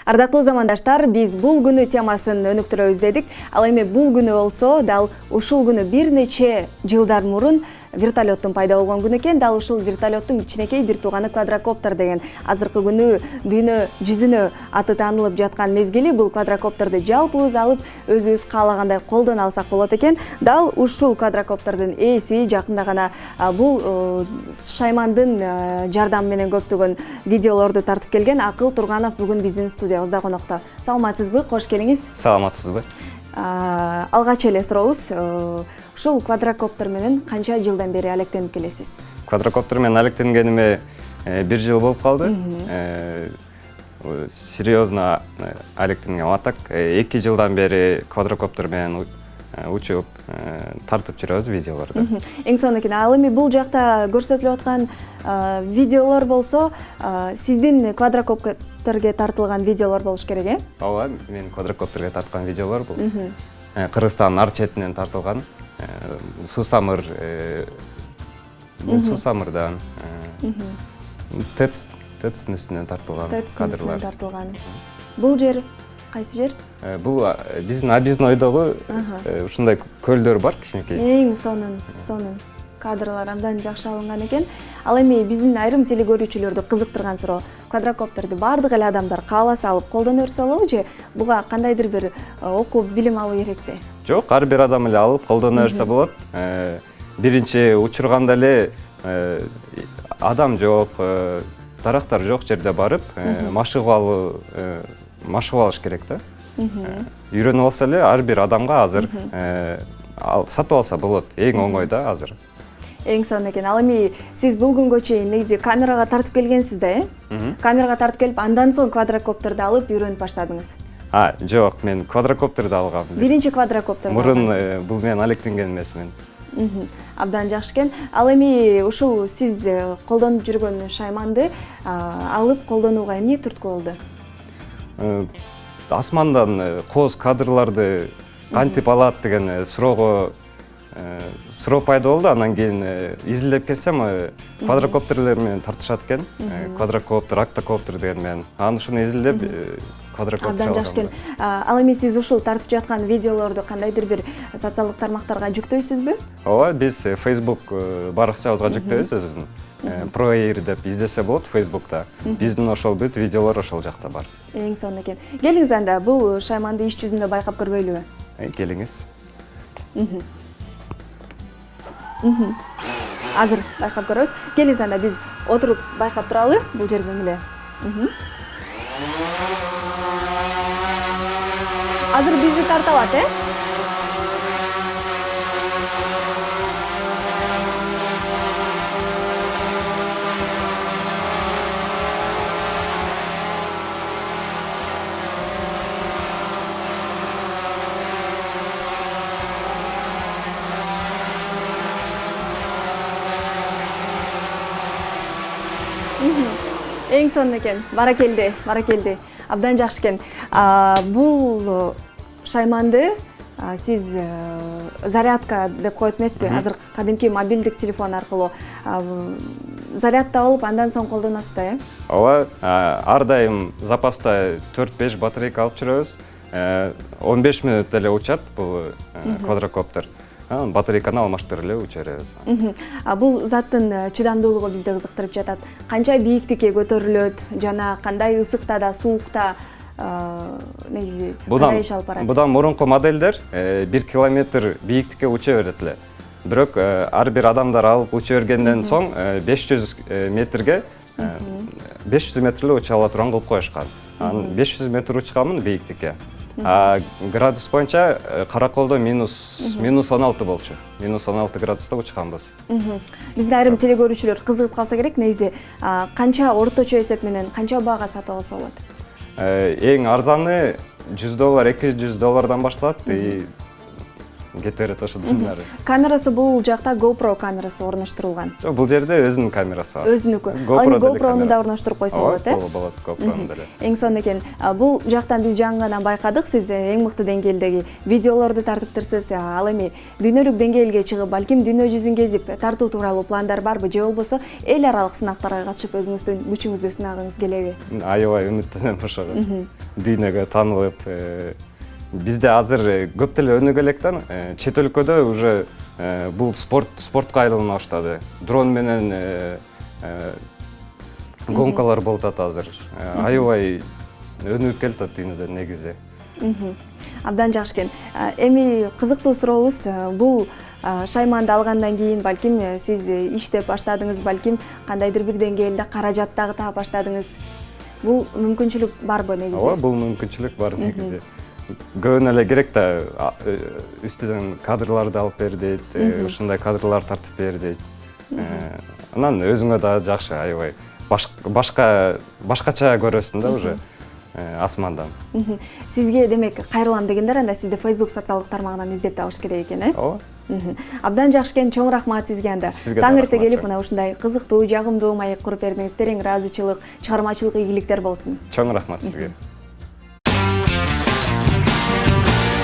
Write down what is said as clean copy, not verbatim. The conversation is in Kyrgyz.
Ардактуу замандаштар, биз бул күнү темасын өнүктүрөбүз дедик. Ал эми бул күнү болсо, дал ушул күнү бир нече жылдар мурун вертолеттун пайда болгон күнү экен. Дал ушул вертолеттун кичинекей бир тууганы квадрокоптер деген азыркы күнү дүйнө жүзүнө аты таанылып жаткан мезгили. Бул квадрокоптерди жалпыбыз алып, өзүбүз каалагандай колдоно алсак болот экен. Дал ушул квадрокоптердин ээси жакында гана бул шаймандын жардамы менен көптөгөн видеолорду тартып келген Акыл Турганов бүгүн биздин студиябызда конокто. Саламатсызбы? Кош келиңиз. Саламатсызбы? Алгач эле сурообуз. Ушул квадрокоптер менен канча жылдан бери алектенип келесиз? Квадрокоптер менен алектенгениме 1 жыл болуп калды. Серьезно алектенген атак. 2 жылдан бери квадрокоптер менен учуп тартып жүрөбүз видеолорду. Эң сонун экен. Ал эми бул жакта көрсөтүлүп аткан видеолор болсо, сиздин квадрокоптерге тартылган видеолор болуш керек, э? Ооба, мен квадрокоптерге тарткан видеолор бул. Кыргызстандын ар четинен тартылган. Сусамыр, бул Сусамырдан, ТЭЦ-тин үстүнөн тартылган кадрлар. Бул жер кайсы жер? Бул биздин объезднойдогу ушундай көлдөр бар, кичинекей. Эң сонун кадрлар абдан жакшы алынган экен. Ал эми биздин айрым телекөрүүчүлөрдү кызыктырган суроо: квадрокоптерди бардык эле адамдар кааласа алып колдоно берсе болобу же буга кандайдыр бир окуп билим алуу керекпи? Жок, ар бир адам эле алып колдоно берсе болот. Биринчи учурганда эле адам жок, дарактар жок жерде барып, машыгып алыш керек да. Үйрөнүп алса эле ар бир адамга азыр сатып алса болот. Эң оңой да азыр. Эң сонун экен. Ал эми сиз бул күнгө чейин негизи камерага тартып келгенсиз да, э? Камерага тартып келип, андан соң квадрокоптерди алып үйрөнүп баштадыңыз. Жок, мен квадрокоптерди алгам. Биринчи квадрокоптер. Мурун бул менен алектенген эмесмин. Абдан жакшы экен. Ал эми ушул сиз колдонуп жүргөн шайманды алып колдонууга эмне түрткү болду? Асмандан кооз кадрларды кантип алат деген суроо пайда болду. Анан кийин изилдеп келсем, квадрокоптерлер менен тартышат экен. Квадрокоптер, октокоптер деген менен. Анан ушуну изилдеп квадрокоптер алгам. Абдан жакшы экен. Ал эми сиз ушул тартып жаткан видеолорду кандайдыр бир социалдык тармактарга жүктөйсүзбү? Ооба, биз Facebook баракчабызга жүктөйбүз өзүбүздүн. Pro Air деп издесе болот Facebook'та. Биздин ошол бүт видеолор ошол жакта бар. Эң сонун экен. Келиңиз анда бул шайманды иш жүзүндө байкап көрбөйлүбү? Келиңиз. Азыр байкап көрөбүз. Келиңиз анда биз отуруп байкап туралы бул жерден эле. Азыр бизди тарта алат, э? Эң сонун экен. Баракелди. Абдан жакшы экен. Бул шайманды сиз зарядка деп коет эмеспи? Азыр кадимки мобилдик телефон аркылуу зарядтап алып, андан соң колдоносуз да, э? Ооба, ар дайым запаста 4-5 батарейка алып жүрөбүз. 15 мүнөт эле учат бул квадрокоптер. Батарейканы алмаштырып эле уча беребиз. Бул заттын чыдамдуулугу бизди кызыктырып жатат. Канча бийиктикке көтөрүлөт жана кандай ысыкта да, суукта негизи кандай иш алып барат? Будан мурунку модельдер 1 километр бийиктикке уча берет эле. Бирок ар бир адамдар алып уча бергенден соң 500 метрге 500 метр эле уча ала турган кылып коюшкан. 500 метр учканмын бийиктикке. Градус боюнча караколдо минус 16 болчу. Минус 16 градуста учканбыз. Биздин айрым телекөрүүчүлөр кызыгып калса керек, негизи канча орточо эсеп менен канча баага сатып алса болот? Эң арзаны $100, $200 башталат. кете берет ошондон баары. Камерасы бул жакта GoPro камерасы орноштурулган. Жок, бул жерде өзүнүн камерасы бар. Өзүнүкү. Ал эми GoPro'ну да орноштуруп койсо болот, э? Болот, GoPro'ну деле. Эң сонун экен. Бул жактан биз жаңы гана байкадык, сиз эң мыкты деңгээлдеги видеолорду тартыптырсыз. Ал эми дүйнөлүк деңгээлге чыгып, балким дүйнө жүзүн кезип, тартуу тууралуу пландар барбы же болбосо эл аралык сынактарга катышып өзүңүздүн күчүңүздү сынагыңыз келеби? Аябай үмүттөнөм ошого. Дүйнөгө таанылып, бизде азыр көп деле өнүгө элек да, чет өлкөдө уже бул спортко айлана баштады. Дрон менен гонкалар болуп атат азыр. Аябай өнүгүп келатат дүйнөдө негизи. Абдан жакшы экен. Эми кызыктуу сурообуз, бул шайманды алгандан кийин балким сиз иштеп баштадыңыз, балким кандайдыр бир деңгээлде каражат дагы таап баштадыңыз. Бул мүмкүнчүлүк барбы негизи? Ооба, бул мүмкүнчүлүк бар негизи. Көбүнө эле керек да, үстүнөн кадрларды алып бер дейт, ушундай кадрлар тартып бер дейт. Анан өзүңө да жакшы, аябай башкача көрөсүң да уже асмандан. Сизге демек кайрылам дегендер анда сизди Facebook социалдык тармагынан издеп табыш керек экен, э? Ооба. Абдан жакшы экен, чоң рахмат сизге анда. Таң эрте келип мына ушундай кызыктуу, жагымдуу маек куруп бердиңиз. Терең ыраазычылык, чыгармачылык ийгиликтер болсун. Чоң рахмат сизге.